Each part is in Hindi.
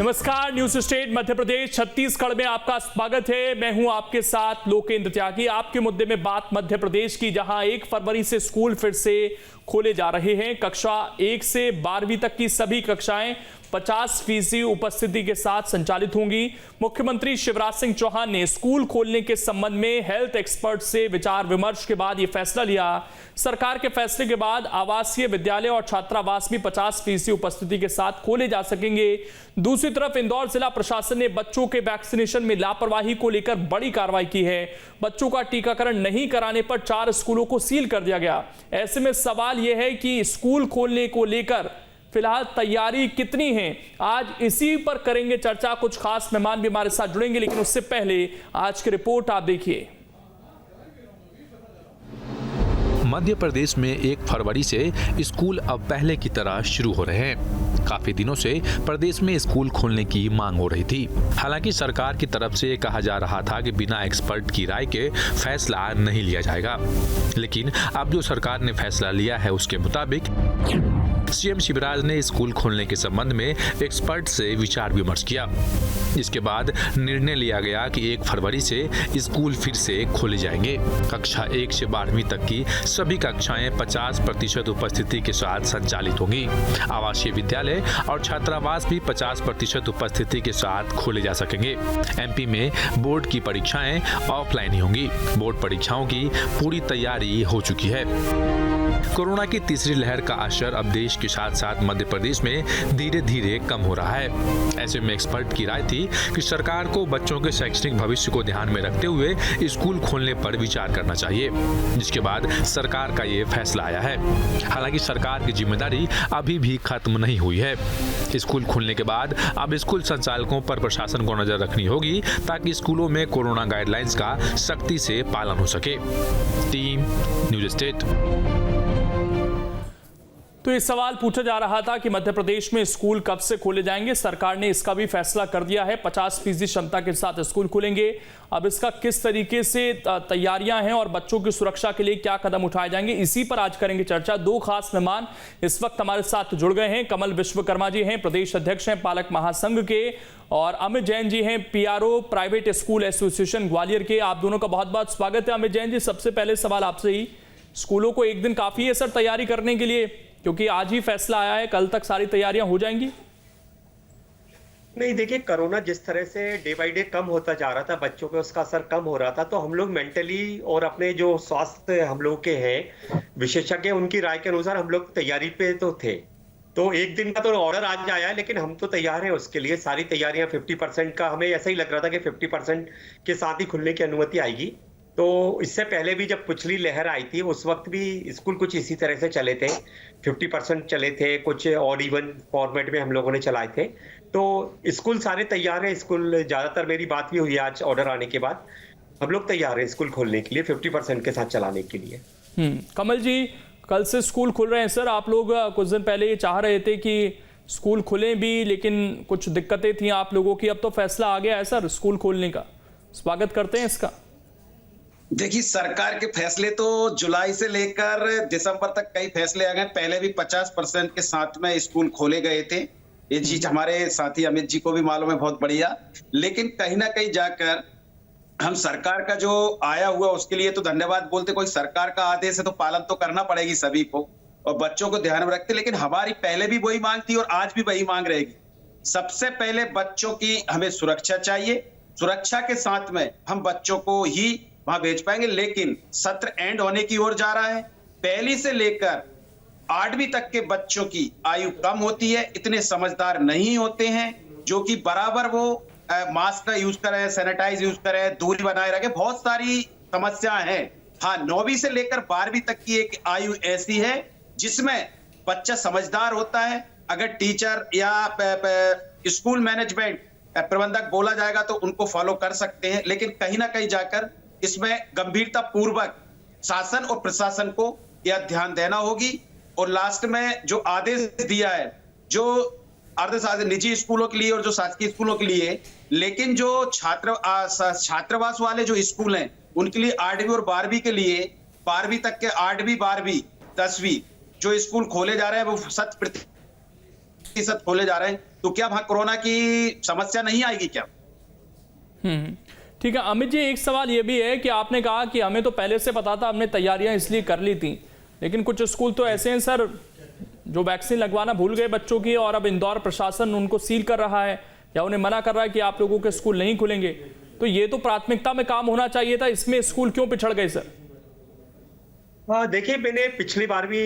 नमस्कार, न्यूज स्टेट मध्य प्रदेश छत्तीसगढ़ में आपका स्वागत है। मैं हूं आपके साथ लोकेंद्र त्यागी। आपके मुद्दे में बात मध्य प्रदेश की, जहां 1 फरवरी से स्कूल फिर से खोले जा रहे हैं। कक्षा 1 से 12वीं तक की सभी कक्षाएं 50% उपस्थिति के साथ संचालित होंगी। मुख्यमंत्री शिवराज सिंह चौहान ने स्कूल खोलने के संबंध में हेल्थ एक्सपर्ट से विचार विमर्श के बाद यह फैसला लिया। सरकार के फैसले के बाद आवासीय विद्यालय और छात्रावास भी 50% उपस्थिति के साथ खोले जा सकेंगे। दूसरी तरफ इंदौर जिला प्रशासन ने बच्चों के वैक्सीनेशन में लापरवाही को लेकर बड़ी कार्रवाई की है। बच्चों का टीकाकरण नहीं कराने पर 4 स्कूलों को सील कर दिया गया। ऐसे में सवाल यह है कि स्कूल खोलने को लेकर फिलहाल तैयारी कितनी है, आज इसी पर करेंगे चर्चा। कुछ खास मेहमान भी हमारे साथ जुड़ेंगे, लेकिन उससे पहले आज की रिपोर्ट आप देखिए। मध्य प्रदेश में 1 फरवरी से स्कूल अब पहले की तरह शुरू हो रहे हैं। काफी दिनों से प्रदेश में स्कूल खोलने की मांग हो रही थी। हालांकि सरकार की तरफ से कहा जा रहा था कि बिना एक्सपर्ट की राय के फैसला नहीं लिया जाएगा, लेकिन अब जो सरकार ने फैसला लिया है उसके मुताबिक सीएम शिवराज ने स्कूल खोलने के संबंध में एक्सपर्ट से विचार विमर्श किया। इसके बाद निर्णय लिया गया कि 1 फरवरी से स्कूल फिर से खोले जाएंगे। कक्षा 1 से 12वीं तक की सभी कक्षाएं 50% उपस्थिति के साथ संचालित होंगी। आवासीय विद्यालय और छात्रावास भी 50% उपस्थिति के साथ खोले जा सकेंगे। एमपी में बोर्ड की परीक्षाएं ऑफलाइन ही होंगी। बोर्ड परीक्षाओं की पूरी तैयारी हो चुकी है। कोरोना की तीसरी लहर का असर अब देश के साथ साथ मध्य प्रदेश में धीरे धीरे कम हो रहा है। ऐसे में एक्सपर्ट की राय थी कि सरकार को बच्चों के शैक्षणिक भविष्य को ध्यान में रखते हुए स्कूल खोलने पर विचार करना चाहिए, जिसके बाद सरकार का ये फैसला आया है। हालांकि सरकार की जिम्मेदारी अभी भी खत्म नहीं हुई है। स्कूल खुलने के बाद अब स्कूल संचालकों पर प्रशासन को नजर रखनी होगी, ताकि स्कूलों में कोरोना गाइडलाइंस का सख्ती से पालन हो सके। Team news state. तो ये सवाल पूछा जा रहा था कि मध्य प्रदेश में स्कूल कब से खोले जाएंगे। सरकार ने इसका भी फैसला कर दिया है, 50% क्षमता के साथ स्कूल खुलेंगे। अब इसका किस तरीके से तैयारियां हैं और बच्चों की सुरक्षा के लिए क्या कदम उठाए जाएंगे, इसी पर आज करेंगे चर्चा। 2 खास मेहमान इस वक्त हमारे साथ जुड़ गए हैं। कमल विश्वकर्मा जी हैं, प्रदेश अध्यक्ष हैं पालक महासंघ के, और अमित जैन जी हैं, PRO private school association Gwalior के। आप दोनों का बहुत बहुत स्वागत है। अमित जैन जी, सबसे पहले सवाल आपसे ही, स्कूलों को एक दिन काफी है सर तैयारी करने के लिए, क्योंकि आज ही फैसला आया है, कल तक सारी तैयारियां हो जाएंगी? नहीं, देखिए, कोरोना जिस तरह से डे बाय डे कम होता जा रहा था, बच्चों पे उसका असर कम हो रहा था, तो हम लोग मेंटली और अपने जो स्वास्थ्य हम लोग के हैं विशेषज्ञ, उनकी राय के अनुसार हम लोग तैयारी पे तो थे। तो एक दिन का तो ऑर्डर आज आया है, लेकिन हम तो तैयार हैं उसके लिए। सारी तैयारियां 50% का, हमें ऐसा ही लग रहा था कि 50% के साथ ही खुलने की अनुमति आएगी। तो इससे पहले भी जब पिछली लहर आई थी, उस वक्त भी स्कूल कुछ इसी तरह से चले थे, 50% चले थे, कुछ ऑड इवन फॉर्मेट में हम लोगों ने चलाए थे। तो स्कूल सारे तैयार हैं। स्कूल ज्यादातर, मेरी बात भी हुई आज ऑर्डर आने के बाद, हम लोग तैयार हैं स्कूल खोलने के लिए, 50% के साथ चलाने के लिए। कमल जी, कल से स्कूल खुल रहे हैं सर। आप लोग कुछ दिन पहले ये चाह रहे थे कि स्कूल खुले भी, लेकिन कुछ दिक्कतें थी आप लोगों की। अब तो फैसला आ गया है सर स्कूल खोलने का, स्वागत करते हैं इसका। देखिए, सरकार के फैसले तो जुलाई से लेकर दिसंबर तक कई फैसले आ गए। पहले भी 50% के साथ में स्कूल खोले गए थे। ये चीज हमारे साथी अमित जी को भी मालूम है, बहुत बढ़िया। लेकिन कहीं ना कहीं जाकर हम सरकार का जो आया हुआ उसके लिए तो धन्यवाद बोलते। कोई सरकार का आदेश है तो पालन तो करना पड़ेगी सभी को, और बच्चों को ध्यान में रखते। लेकिन हमारी पहले भी वही मांग थी और आज भी वही मांग रहेगी। सबसे पहले बच्चों की हमें सुरक्षा चाहिए। सुरक्षा के साथ में हम बच्चों को ही वहां भेज पाएंगे। लेकिन सत्र एंड होने की ओर जा रहा है। 1 से लेकर 8वीं तक के बच्चों की आयु कम होती है, इतने समझदार नहीं होते हैं, जो कि बराबर वो मास्क का यूज करें, सैनिटाइज यूज करें, दूरी बनाए रखें। बहुत सारी समस्याएं हैं। हाँ, 9वीं से लेकर 12वीं तक की एक आयु ऐसी है जिसमें बच्चा समझदार होता है। अगर टीचर या स्कूल मैनेजमेंट प्रबंधक बोला जाएगा तो उनको फॉलो कर सकते हैं। लेकिन कहीं ना कहीं जाकर इसमें गंभीरता पूर्वक शासन और प्रशासन को यह ध्यान देना होगी। और लास्ट में जो आदेश दिया है, जो अर्धशासकीय निजी स्कूलों के लिए और जो शासकीय स्कूलों के लिए, लेकिन जो छात्रावास वाले जो स्कूल हैं उनके लिए 8वीं और 12वीं के लिए, 12वीं तक के 8वीं 12वीं 10वीं जो स्कूल खोले जा रहे हैं वो 100% 50% खोले जा रहे हैं, तो क्या वहां कोरोना की समस्या नहीं आएगी क्या? ठीक है अमित जी, एक सवाल ये भी है कि आपने कहा कि हमें तो पहले से पता था, हमने तैयारियां इसलिए कर ली थी, लेकिन कुछ स्कूल तो ऐसे हैं सर जो वैक्सीन लगवाना भूल गए बच्चों की, और अब इंदौर प्रशासन उनको सील कर रहा है या उन्हें मना कर रहा है कि आप लोगों के स्कूल नहीं खुलेंगे। तो ये तो प्राथमिकता में काम होना चाहिए था, इसमें स्कूल क्यों पिछड़ गए सर? हाँ देखिए, मैंने पिछली बार भी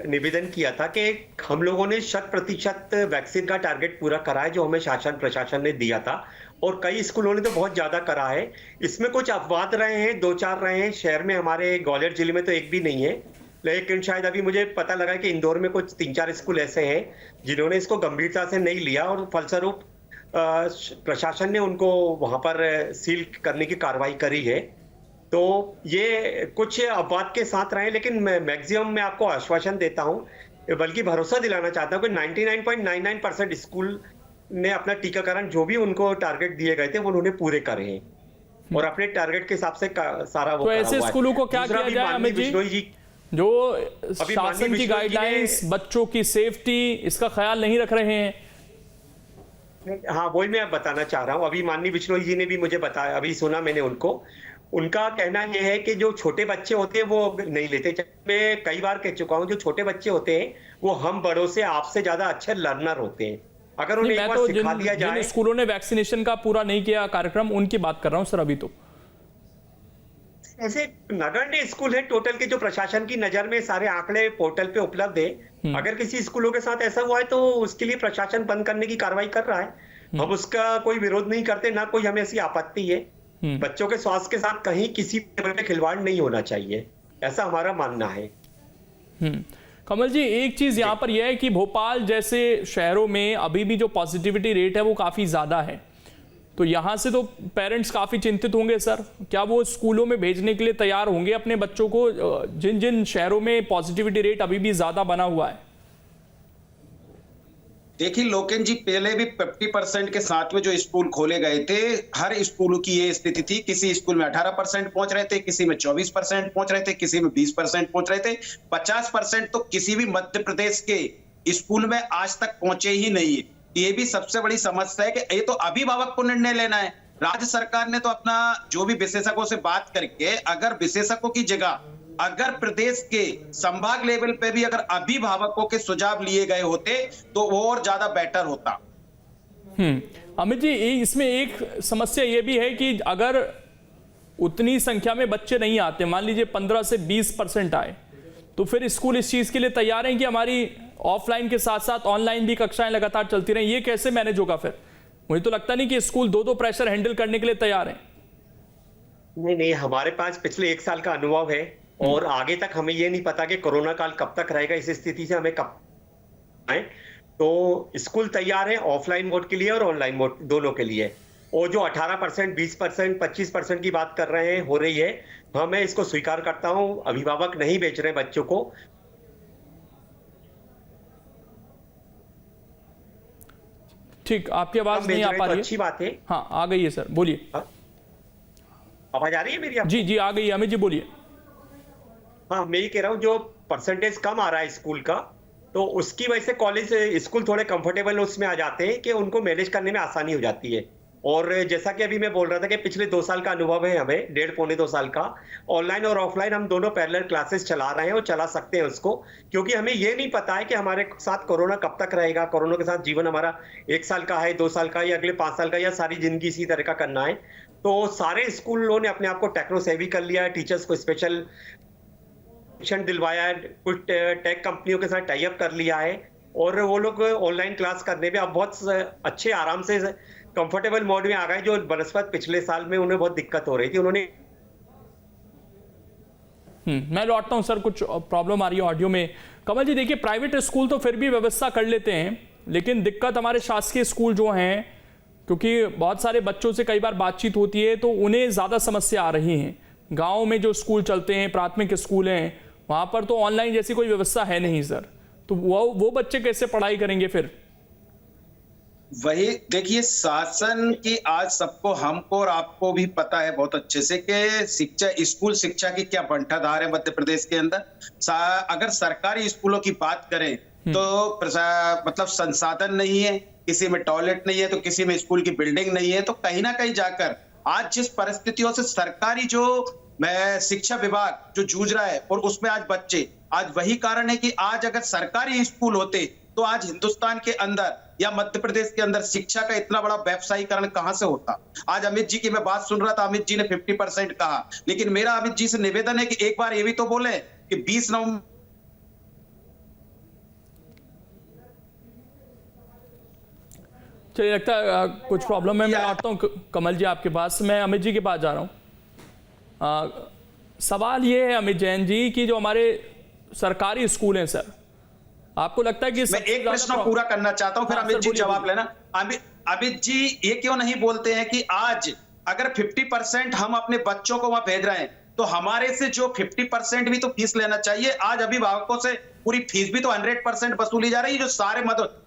निवेदन किया था कि हम लोगों ने 100% वैक्सीन का टारगेट पूरा करा है जो हमें शासन प्रशासन ने दिया था, और कई स्कूलों ने तो बहुत ज्यादा करा है। इसमें कुछ अपवाद रहे हैं, 2-4 रहे हैं शहर में, हमारे ग्वालियर जिले में तो एक भी नहीं है, लेकिन शायद अभी मुझे पता लगा कि इंदौर में कुछ 3-4 स्कूल ऐसे हैं जिन्होंने इसको गंभीरता से नहीं लिया, और फलस्वरूप प्रशासन ने उनको वहां पर सील करने की कार्रवाई करी है। तो ये कुछ अपवाद के साथ रहे, लेकिन मैक्सिमम मैं आपको आश्वासन देता हूं, बल्कि भरोसा दिलाना चाहता हूं कि 99.99% स्कूल ने अपना टीकाकरण जो भी उनको टारगेट दिए गए थे वो उन्होंने पूरे करे हैं और अपने टारगेट के हिसाब से सारा वो तो ऐसे स्कूलों को क्या किया जाए अमित जी, जो शासन की गाइडलाइंस, बच्चों की सेफ्टी, इसका ख्याल नहीं रख रहे हैं? हाँ वही मैं बताना चाह रहा हूँ। अभी माननीय बिश्नोई जी ने भी मुझे बताया, अभी सुना मैंने उनको, उनका कहना यह है कि जो छोटे बच्चे होते हैं वो नहीं लेते। मैं कई बार कह चुका हूँ, जो छोटे बच्चे होते हैं वो हम बड़ों से, आपसे ज्यादा अच्छे लर्नर होते हैं। अगर उन्हें एक बार सिखा दिया जाए। जिन स्कूलों ने वैक्सीनेशन का पूरा नहीं किया कार्यक्रम, उनकी बात कर रहा हूँ सर। अभी तो ऐसे नगण्य स्कूल है टोटल के, जो प्रशासन की नजर में सारे आंकड़े पोर्टल पे उपलब्ध है। अगर किसी स्कूलों के साथ ऐसा हुआ है तो उसके लिए प्रशासन बंद करने की कार्रवाई कर रहा है। हम उसका कोई विरोध नहीं करते, ना कोई हमें ऐसी आपत्ति है। बच्चों के स्वास्थ्य के साथ कहीं किसी लेवल पे खिलवाड़ नहीं होना चाहिए, ऐसा हमारा मानना है। कमल जी, एक चीज यहाँ पर यह है कि भोपाल जैसे शहरों में अभी भी जो पॉजिटिविटी रेट है वो काफी ज्यादा है, तो यहाँ से तो पेरेंट्स काफी चिंतित होंगे सर। क्या वो स्कूलों में भेजने के लिए तैयार होंगे अपने बच्चों को, जिन जिन शहरों में पॉजिटिविटी रेट अभी भी ज्यादा बना हुआ है? देखिए लोकेन जी, पहले भी 50% के साथ में जो स्कूल खोले गए थे, हर स्कूलों की ये स्थिति थी। किसी स्कूल में 18% पहुंच रहे थे, किसी में 24% पहुंच रहे थे, किसी में 20% पहुंच रहे थे। 50% तो किसी भी मध्य प्रदेश के स्कूल में आज तक पहुंचे ही नहीं है। ये भी सबसे बड़ी समस्या है कि ये तो अभिभावक को निर्णय लेना है। राज्य सरकार ने तो अपना जो भी विशेषज्ञों से बात करके, अगर विशेषज्ञों की जगह अगर प्रदेश के संभाग लेवल पे भी अगर अभिभावकों के सुझाव लिए गए होते तो वो और ज्यादा बेटर होता। अमित जी, इसमें एक समस्या ये भी है कि अगर उतनी संख्या में बच्चे नहीं आते, मान लीजिए 15 से 20% आए, तो फिर स्कूल इस चीज के लिए तैयार हैं कि हमारी ऑफलाइन के साथ साथ ऑनलाइन भी कक्षाएं लगातार चलती रहें? ये कैसे मैनेज होगा फिर? मुझे तो लगता नहीं कि स्कूल दो प्रेशर हैंडल करने के लिए तैयार हैं। नहीं, हमारे पास पिछले 1 साल का अनुभव है और आगे तक हमें ये नहीं पता कि कोरोना काल कब तक रहेगा। इस स्थिति से हमें कब आए, तो स्कूल तैयार है ऑफलाइन मोड के लिए और ऑनलाइन मोड दोनों के लिए। और जो 18%, 20%, 25% की बात कर रहे हैं, हो रही है, हाँ मैं इसको स्वीकार करता हूं। अभिभावक नहीं बेच रहे बच्चों को। ठीक, आपकी आवाज नहीं आ पा रही है। अच्छी बात है। हाँ आ गई है सर, बोलिए। आवाज आ रही है मेरी? जी आ गई है अमित जी, बोलिए। हाँ मैं ये कह रहा हूँ, जो परसेंटेज कम आ रहा है स्कूल का, तो उसकी वजह से कॉलेज स्कूल थोड़े कंफर्टेबल उसमें आ जाते हैं कि उनको मैनेज करने में आसानी हो जाती है। और जैसा कि अभी मैं बोल रहा था कि पिछले 2 साल का अनुभव है हमें, 1.5-2 साल का। ऑनलाइन और ऑफलाइन हम दोनों पैरेलल क्लासेस चला रहे हैं और चला सकते हैं उसको, क्योंकि हमें ये नहीं पता है कि हमारे साथ कोरोना कब तक रहेगा। कोरोना के साथ जीवन हमारा 1 साल का है, 2 साल का, या अगले 5 साल का, या सारी जिंदगी इसी तरह का करना है। तो सारे स्कूलों ने अपने आप को टेक्नो सेवी कर लिया है, टीचर्स को स्पेशल शिक्षण दिलवाया है, कुछ टेक कंपनियों के साथ टाई अप कर लिया है, और वो लोग ऑनलाइन क्लास करने में अब बहुत अच्छे आराम से कंफर्टेबल मोड में आ गए। जो बनस्पत पिछले साल में उन्हें बहुत दिक्कत हो रही थी, उन्होंने मैं लौटता हूं सर, कुछ प्रॉब्लम आ रही है ऑडियो में। कमल जी देखिए, प्राइवेट स्कूल तो फिर भी व्यवस्था कर लेते हैं, लेकिन दिक्कत हमारे शासकीय स्कूल जो हैं, क्योंकि बहुत सारे बच्चों से कई बार बातचीत होती है तो उन्हें ज़्यादा समस्या आ रही हैं। गाँव में जो स्कूल चलते हैं, प्राथमिक स्कूल हैं, वहाँ पर तो ऑनलाइन जैसी कोई व्यवस्था है नहीं सर, तो वो बच्चे कैसे पढ़ाई करेंगे फिर? वही देखिए, शासन की आज सबको, हमको और आपको भी पता है बहुत अच्छे से कि शिक्षा, स्कूल शिक्षा की क्या बंटाधार है मध्य प्रदेश के अंदर। अगर सरकारी स्कूलों की बात करें तो मतलब संसाधन नहीं है, किसी में टॉयलेट नहीं है, तो किसी में स्कूल की बिल्डिंग नहीं है। तो कहीं ना कहीं जाकर आज जिस परिस्थितियों से सरकारी जो शिक्षा विभाग जो जूझ रहा है, और उसमें आज बच्चे, आज वही कारण है कि आज अगर सरकारी स्कूल होते तो आज हिंदुस्तान के अंदर या मध्य प्रदेश के अंदर शिक्षा का इतना बड़ा व्यवसायीकरण कहां से होता। आज अमित जी की मैं बात सुन रहा था, अमित जी ने 50% कहा, लेकिन मेरा अमित जी से निवेदन है कि एक बार ये भी तो बोले कि 20 नवंबर चलिए, लगता है कुछ प्रॉब्लम है। मैं लौटता हूँ कमल जी आपके पास, मैं अमित जी के पास जा रहा हूँ। सवाल ये है अमित जैन जी कि जो हमारे सरकारी स्कूल हैं सर, आपको लगता है कि मैं एक प्रश्न पूरा करना चाहता हूं, फिर अमित जी जवाब लेना। अमित जी ये क्यों नहीं बोलते हैं कि आज अगर 50% हम अपने बच्चों को वहां भेज रहे हैं तो हमारे से जो 50% भी तो फीस लेना चाहिए। आज अभिभावकों से पूरी फीस भी तो 100% वसूली जा रही है। जो सारे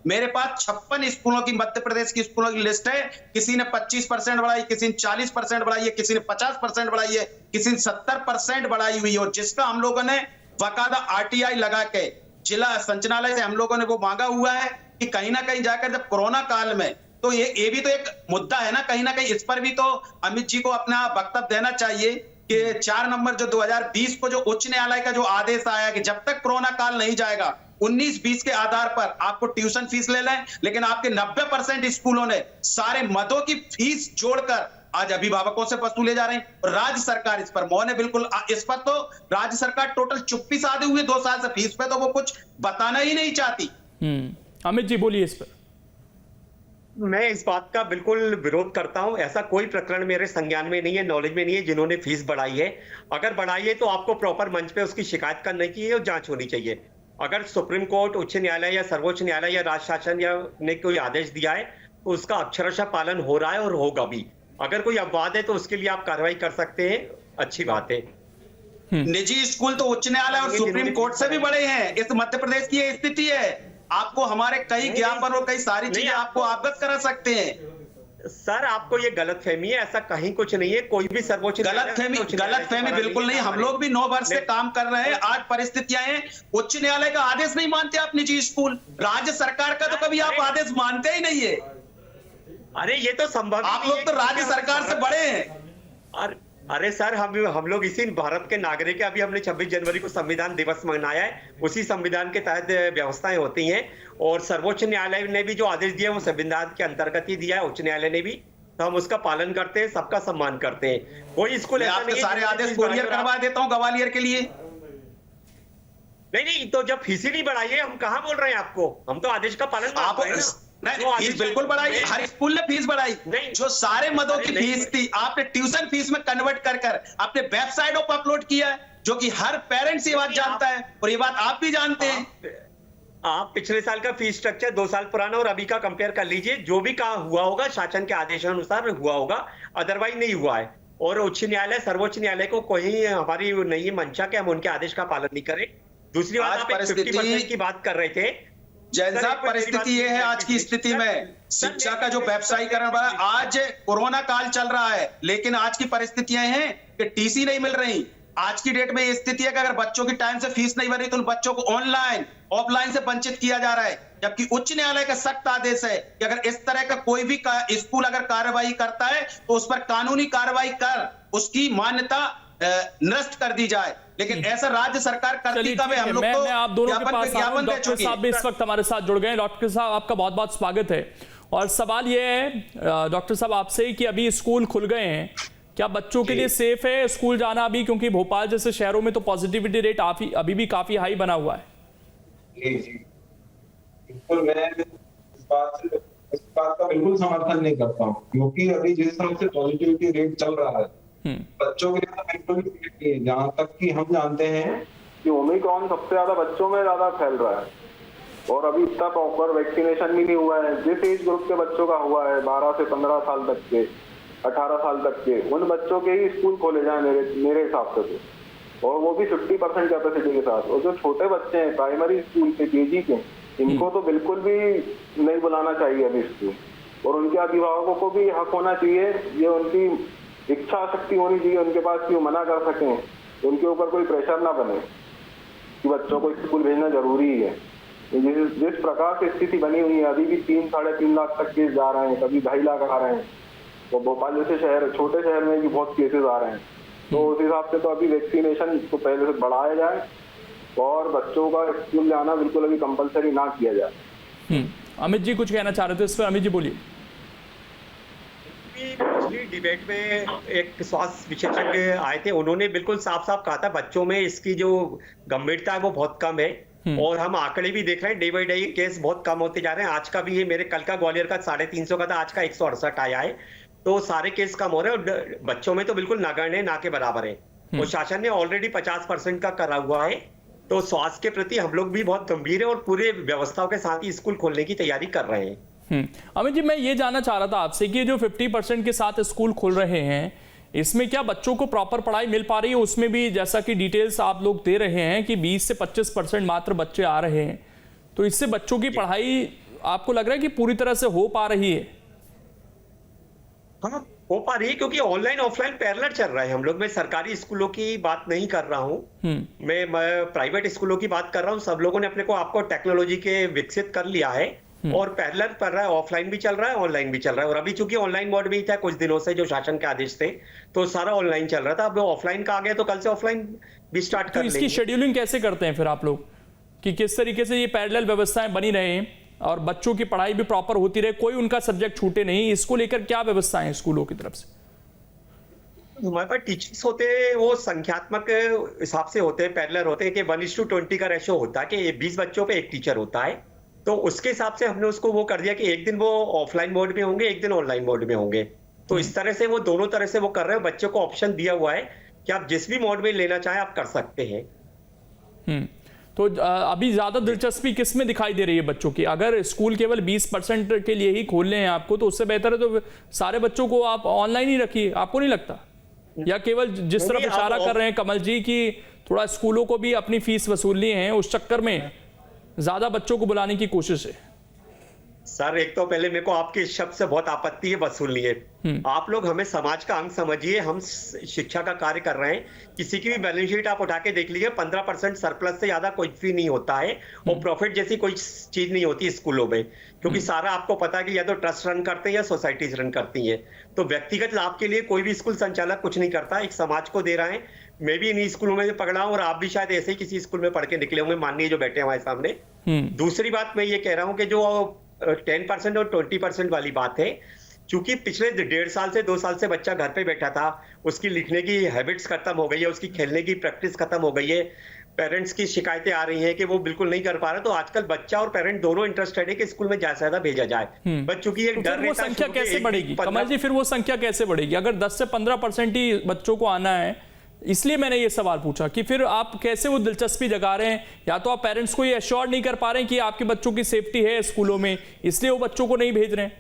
मेरे पास 56 स्कूलों की, मध्य प्रदेश की स्कूलों की लिस्ट है। किसी ने 25% बढ़ाई, किसी ने 40% बढ़ाई है, किसी ने 50% बढ़ाई है, किसी ने 70% बढ़ाई हुई है, और जिसका हम लोगों ने बाकायदा RTI लगा के जिला संचालनालय से हम लोगों ने वो मांगा हुआ है कि कहीं ना कहीं जाकर जब कोरोना काल में, तो ये भी तो एक मुद्दा है ना, कहीं इस पर भी तो अमित जी को अपना वक्तव्य देना चाहिए कि 4 नवंबर जो 2020 को जो उच्च न्यायालय का जो आदेश आया कि जब तक कोरोना काल नहीं जाएगा 19-20 के आधार पर आपको ट्यूशन फीस ले लें, लेकिन आपके 90% स्कूलों ने सारे मदों की फीस जोड़कर आज अभिभावकों से वसूले जा रहे हैं। और राज्य सरकार इस पर मौन है बिल्कुल। इस पर तो राज्य सरकार टोटल चुप्पी साधे हुए 2 साल से, फीस पे तो वो कुछ बताना ही नहीं चाहती। अमित जी बोलिए इस पर। मैं इस बात का बिल्कुल विरोध करता हूं। ऐसा कोई प्रकरण मेरे संज्ञान में नहीं है, नॉलेज में नहीं है जिन्होंने फीस बढ़ाई है। अगर बढ़ाई है तो आपको प्रॉपर मंच पे उसकी शिकायत करनी चाहिए और जांच होनी चाहिए। अगर सुप्रीम कोर्ट, उच्च न्यायालय या सर्वोच्च न्यायालय या राज्य शासन या ने कोई आदेश दिया है तो उसका अक्षरशः पालन हो रहा है और होगा भी। अगर कोई अपवाद है तो उसके लिए आप कार्रवाई कर सकते हैं, अच्छी बात है। निजी स्कूल तो उच्च न्यायालय और सुप्रीम कोर्ट से भी बड़े हैं। इस मध्य प्रदेश की ये स्थिति है। आपको हमारे कई ज्ञापन और कई सारी चीजें आपको अवगत करा सकते हैं। सर आपको ये गलतफहमी है, ऐसा कहीं कुछ नहीं है। कोई भी सर्वोच्च गलतफहमी बिल्कुल नहीं। हम लोग भी 9 वर्ष से काम कर रहे हैं। आज परिस्थितियां हैं, उच्च न्यायालय का आदेश नहीं मानते आप निजी स्कूल, राज्य सरकार का तो कभी आप आदेश मानते ही नहीं है। अरे ये तो संभव, आप लोग तो राज्य सरकार से बड़े हैं। अरे सर हम लोग इसी भारत के नागरिक हैं। अभी हमने 26 जनवरी को संविधान दिवस मनाया है, उसी संविधान के तहत व्यवस्थाएं होती हैं। और सर्वोच्च न्यायालय ने भी जो आदेश दिया वो संविधान के अंतर्गत ही दिया है, उच्च न्यायालय ने भी, तो हम उसका पालन करते हैं, सबका सम्मान करते हैं। कोई स्कूल आपके सारे आदेश कोरियर करवा देता हूँ ग्वालियर के लिए। नहीं, तो जब फीस ही नहीं बढ़ाई है, हम कहाँ बोल रहे हैं आपको, हम तो आदेश का पालन करते हैं। फीस बिल्कुल बढ़ाई, हर स्कूल ने फीस बढ़ाई। जो सारे मदों की फीस थी आपने ट्यूशन फीस में कन्वर्ट कर अपने वेबसाइटों पर अपलोड किया है, जो कि हर पेरेंट्स ये बात जानता है और ये बात आप भी जानते हैं। आप पिछले साल का फीस स्ट्रक्चर 2 साल पुराना और अभी का कंपेयर कर लीजिए। जो भी कहा हुआ होगा शासन के आदेशानुसार हुआ होगा, अदरवाइज नहीं हुआ है। और उच्च न्यायालय, सर्वोच्च न्यायालय को कोई हमारी नहीं मंशा कि हम उनके आदेश का पालन नहीं करें। दूसरी बात, आप 50% की बात कर रहे थे। जैन साहब, परिस्थिति ये है आज की स्थिति में शिक्षा का जो व्यवसायीकरण बढ़ा। आज कोरोना काल चल रहा है, लेकिन आज की परिस्थितियां हैं कि टीसी नहीं मिल रही। आज की डेट में ये स्थिति है कि अगर बच्चों की टाइम से फीस नहीं भरी तो उन बच्चों को ऑनलाइन, ऑफलाइन से वंचित किया जा रहा है। जबकि उच्च न्यायालय का सख्त आदेश है कि अगर इस तरह का कोई भी स्कूल अगर कार्रवाई करता है तो उस पर कानूनी कार्रवाई कर उसकी मान्यता नष्ट कर दी जाए। लेकिन ऐसा राज्य सरकार करती कब है? हम लोग तो मैं आप दोनों के पास डॉक्टर साहब भी इस वक्त हमारे साथ जुड़ गए। डॉक्टर साहब आपका बहुत बहुत स्वागत है। और सवाल ये है डॉक्टर साहब आपसे कि अभी स्कूल खुल गए हैं, क्या बच्चों के लिए सेफ है स्कूल जाना अभी? क्योंकि भोपाल जैसे शहरों में तो पॉजिटिविटी रेट अभी भी काफी हाई बना हुआ है। जी बिल्कुल, मैं इस बात का बिल्कुल समर्थन नहीं करता हूँ, क्योंकि अभी जिस तरह से पॉजिटिविटी रेट चल रहा है बच्चों के लिए तो बिल्कुल भी सेफ नहीं है। जहाँ तक कि हम जानते हैं कि ओमिक्रॉन सबसे ज्यादा बच्चों में ज्यादा फैल रहा है और अभी इतना प्रॉपर वैक्सीनेशन भी नहीं हुआ है। जिस एज ग्रुप के बच्चों का हुआ है 12 से 15 साल तक के, 18 साल तक के, उन बच्चों के ही स्कूल खोले जाए मेरे हिसाब से तो, और वो भी 50% कैपेसिटी के साथ। और जो छोटे बच्चे हैं प्राइमरी स्कूल के, केजी के, इनको तो बिल्कुल भी नहीं बुलाना चाहिए अभी स्कूल। और उनके अभिभावकों को भी हक होना चाहिए, ये उनकी इच्छा शक्ति होनी चाहिए उनके पास कि वो मना कर सकें, उनके ऊपर कोई प्रेशर ना बने कि बच्चों को स्कूल भेजना जरूरी है। जिस प्रकार से स्थिति बनी हुई है, अभी भी 3-3.5 लाख तक केस जा रहे हैं, कभी 2.5 लाख आ रहे हैं। तो भोपाल जैसे शहर, छोटे शहर में भी बहुत केसेस आ रहे हैं। तो उस हिसाब से तो अभी वैक्सीनेशन को पहले से बढ़ाया जाए और बच्चों का स्कूल जाना बिल्कुल अभी कंपलसरी ना किया जाए। अमित जी कुछ कहना चाह रहे थे इस पर, अमित जी बोलिए। पिछली डिबेट में एक स्वास्थ्य विशेषज्ञ आए थे, उन्होंने बिल्कुल साफ साफ कहा था बच्चों में इसकी जो गंभीरता है वो बहुत कम है और हम आंकड़े भी देख रहे हैं, डे बाई डे केस बहुत कम होते जा रहे हैं। आज का भी ये मेरे कल का ग्वालियर का 350 का था, आज का 168 आया है। तो सारे केस कम हो रहे हैं और बच्चों में तो बिल्कुल नगण्य ना के बराबर है। और शासन ने ऑलरेडी 50% का करा हुआ है। तो स्वास्थ्य के प्रति हम लोग भी बहुत गंभीर है और पूरे व्यवस्थाओं के साथ ही स्कूल खोलने की तैयारी कर रहे हैं। अमित जी, मैं ये जानना चाह रहा था आपसे कि जो 50% के साथ स्कूल खुल रहे हैं, इसमें क्या बच्चों को प्रॉपर पढ़ाई मिल पा रही है? उसमें भी जैसा कि डिटेल्स आप लोग दे रहे हैं कि 20 से 25% मात्र बच्चे आ रहे हैं, तो इससे बच्चों की पढ़ाई आपको लग रहा है कि पूरी तरह से हो पा रही है? हाँ, हो पा रही है क्योंकि ऑनलाइन ऑफलाइन पैरेलल चल रहा है। हम लोग, मैं सरकारी स्कूलों की बात नहीं कर रहा हूँ, मैं प्राइवेट स्कूलों की बात कर रहा हूँ। सब लोगों ने अपने को आपको टेक्नोलॉजी के विकसित कर लिया है और पैरेलल पढ़ रहा है, ऑफलाइन भी चल रहा है, ऑनलाइन भी चल रहा है। और अभी चूंकि ऑनलाइन मोड में ही था कुछ दिनों से, जो शासन के आदेश थे, तो सारा ऑनलाइन चल रहा था। अब ऑफलाइन का आ गया तो कल से ऑफलाइन भी स्टार्ट कर लेंगे। इसकी शेड्यूलिंग कैसे करते हैं फिर आप लोग कि किस तरीके से ये पैरेलल व्यवस्थाएं बनी रहे और बच्चों की पढ़ाई भी प्रॉपर होती रहे, कोई उनका सब्जेक्ट छूटे नहीं, इसको लेकर क्या व्यवस्थाएं हैं स्कूलों की तरफ से? हमारे पास टीचर्स होते हैं, वो संख्यात्मक हिसाब से होते हैं, पैरेलल होते हैं कि 1:20 का रेशो होता है कि 20 बच्चों पे एक टीचर होता है। तो उसके हिसाब से हमने उसको वो कर दिया कि एक दिन वो ऑफलाइन मोड में होंगे, एक दिन ऑनलाइन मोड में होंगे। तो इस तरह से वो दोनों तरह से वो कर रहे हैं। बच्चों को ऑप्शन दिया हुआ है कि आप जिस भी मोड में लेना चाहें आप कर सकते हैं। तो अभी ज्यादा दिलचस्पी किस में दिखाई दे रही है बच्चों की? अगर स्कूल केवल 20% के लिए ही खोलने हैं आपको, तो उससे बेहतर है तो सारे बच्चों को आप ऑनलाइन ही रखिए, आपको नहीं लगता? या केवल जिस तरफ इशारा कर रहे हैं कमल जी कि थोड़ा स्कूलों को भी अपनी फीस वसूलनी है, उस चक्कर में ज्यादा बच्चों को बुलाने की कोशिश है? सर, एक तो पहले मेरे को आपके इस शब्द से बहुत आपत्ति है, वसूलनी है। आप लोग हमें समाज का अंग समझिए, हम शिक्षा का कार्य कर रहे हैं। किसी की भी बैलेंस शीट आप उठा के देख लीजिए, 15% सरप्लस से ज्यादा कुछ भी नहीं होता है और प्रॉफिट जैसी कोई चीज नहीं होती स्कूलों में, क्योंकि सारा आपको पता है कि या तो ट्रस्ट रन करते हैं या सोसाइटीज रन करती हैं। तो व्यक्तिगत लाभ के लिए कोई भी स्कूल संचालक कुछ नहीं करता, एक समाज को दे रहा है। मैं भी इन्हीं स्कूलों में पढ़ा हूँ और आप भी शायद ऐसे ही किसी स्कूल में पढ़ के निकले होंगे, माननीय जो बैठे हमारे सामने। दूसरी बात मैं ये कह रहा हूँ कि जो 10% और 20% वाली बात है, क्योंकि पिछले 1.5 साल से 2 साल से बच्चा घर पे बैठा था, उसकी लिखने की हैबिट्स खत्म हो गई है, उसकी खेलने की प्रैक्टिस खत्म हो गई है, पेरेंट्स की शिकायतें आ रही हैं कि वो बिल्कुल नहीं कर पा रहे। तो आजकल बच्चा और पेरेंट दोनों इंटरेस्टेड है कि स्कूल में ज्यादा से ज्यादा भेजा जाए। बट चूंकि एक डर वो संख्या कैसे बढ़ेगी कमल जी? फिर वो संख्या कैसे बढ़ेगी अगर 10 से 15% ही बच्चों को आना है? इसलिए मैंने ये सवाल पूछा कि फिर आप कैसे वो दिलचस्पी जगा रहे हैं? या तो आप पेरेंट्स को ये एश्योर नहीं कर पा रहे हैं कि आपके बच्चों की सेफ्टी है स्कूलों में, इसलिए वो बच्चों को नहीं भेज रहे हैं?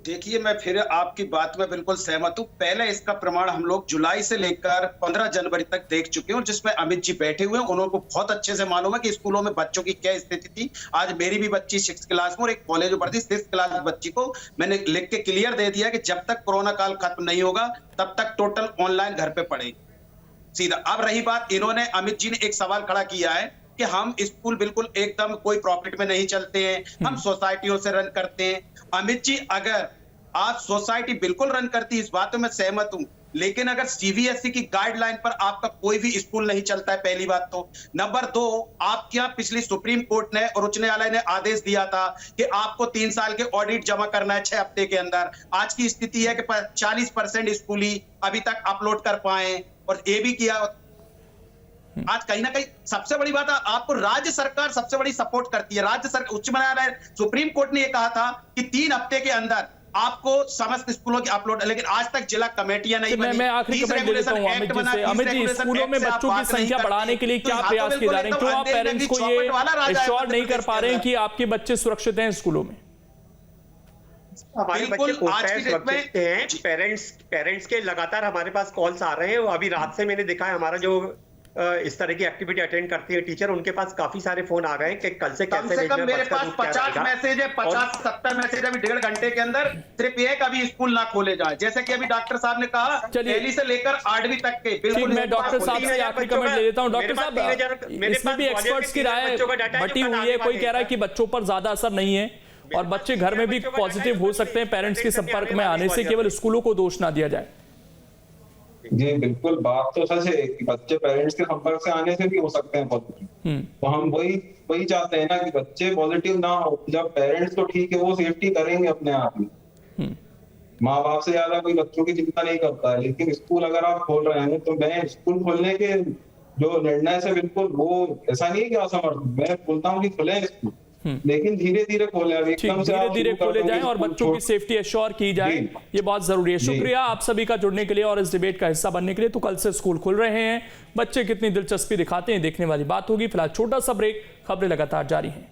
देखिए, मैं फिर आपकी बात में बिल्कुल सहमत हूं। पहले इसका प्रमाण हम लोग जुलाई से लेकर 15 जनवरी तक देख चुके हैं, जिसमें अमित जी बैठे हुए हैं, उनको बहुत अच्छे से मालूम है कि स्कूलों में बच्चों की क्या स्थिति थी। आज मेरी भी बच्ची 6th क्लास में और एक कॉलेज में पढ़ती 6th क्लास बच्ची को मैंने लिख के क्लियर दे दिया कि जब तक कोरोना काल खत्म नहीं होगा तब तक टोटल ऑनलाइन घर पे पढ़ेगी सीधा। अब रही बात, इन्होंने, अमित जी ने एक सवाल खड़ा किया है कि हम स्कूल बिल्कुल एकदम कोई प्रॉफिट में नहीं चलते हैं, हम सोसाइटियों से रन करते हैं। अमित जी, अगर आप सोसाइटी बिल्कुल रन करती, इस बात में मैं सहमत हूं, लेकिन अगर सीबीएसई की गाइडलाइन पर आपका कोई भी स्कूल नहीं चलता है, पहली बात तो। नंबर 2, आपके यहाँ पिछली सुप्रीम कोर्ट ने और उच्च न्यायालय ने आदेश दिया था कि आपको 3 साल के ऑडिट जमा करना है 6 हफ्ते के अंदर। आज की स्थिति है कि 40% स्कूल ही अभी तक अपलोड कर पाए और ये भी किया। आज कहीं ना कहीं सबसे बड़ी बात है, आपको राज्य सरकार सबसे बड़ी सपोर्ट करती है। राज्य सरकार, उच्च न्यायालय, सुप्रीम कोर्ट ने यह कहा था कि 3 हफ्ते के अंदर आपको समस्त स्कूलों की अपलोड, लेकिन आज तक जिला कमेटियां नहीं बनी। मैं आखिरी कमेंट दे देता हूं अमित जी से। अमित जी, स्कूलों में बच्चों की संख्या बढ़ाने के लिए क्या प्रयास किए जा रहे हैं? क्यों आप पेरेंट्स को ये एश्योर नहीं कर पा रहे हैं कि आपके बच्चे सुरक्षित हैं स्कूलों में? हमारे बच्चे सुरक्षित हैं। पेरेंट्स के लगातार हमारे पास कॉल्स आ रहे हैं। अभी रात से मैंने देखा है, हमारा जो इस तरह की एक्टिविटी अटेंड करती है टीचर, उनके पास काफी सारे फोन आ गए कि कल से कैसे कम मेरे पास 50 मैसेज है, 50-70 मैसेज अभी 1.5 घंटे के अंदर, सिर्फ ये कभी स्कूल ना खोले जाए। जैसे कि अभी डॉक्टर साहब ने कहा, पहली से लेकर 8वीं तक के बिल्कुल। मैं डॉक्टर साहब से आखिरी कमेंट ले लेता हूं। डॉक्टर साहब, इसमें भी एक्सपर्ट्स की राय बटी हुई है। कोई कह रहा है कि बच्चों पर ज्यादा असर नहीं है और बच्चे घर में भी पॉजिटिव हो सकते हैं पेरेंट्स के संपर्क में आने से, केवल स्कूलों को दोष ना दिया जाए। जी बिल्कुल, बात तो सच है कि बच्चे पेरेंट्स के संपर्क से आने से भी हो सकते हैं पॉजिटिव। तो हम वही चाहते हैं ना कि बच्चे पॉजिटिव ना हो। जब पेरेंट्स तो ठीक है, वो सेफ्टी करेंगे अपने आप में, माँ बाप से ज्यादा कोई बच्चों की चिंता नहीं करता है। लेकिन स्कूल अगर आप खोल रहे हैं तो मैं स्कूल खोलने के जो निर्णय से बिल्कुल वो ऐसा नहीं है कि असमर्थ, मैं बोलता हूँ कि खुले स्कूल, लेकिन धीरे धीरे खोले, धीरे धीरे खोले जाएं और बच्चों की सेफ्टी एश्योर की जाए, ये बहुत जरूरी है। शुक्रिया आप सभी का जुड़ने के लिए और इस डिबेट का हिस्सा बनने के लिए। तो कल से स्कूल खुल रहे हैं, बच्चे कितनी दिलचस्पी दिखाते हैं देखने वाली बात होगी। फिलहाल छोटा सा ब्रेक, खबरें लगातार जारी हैं।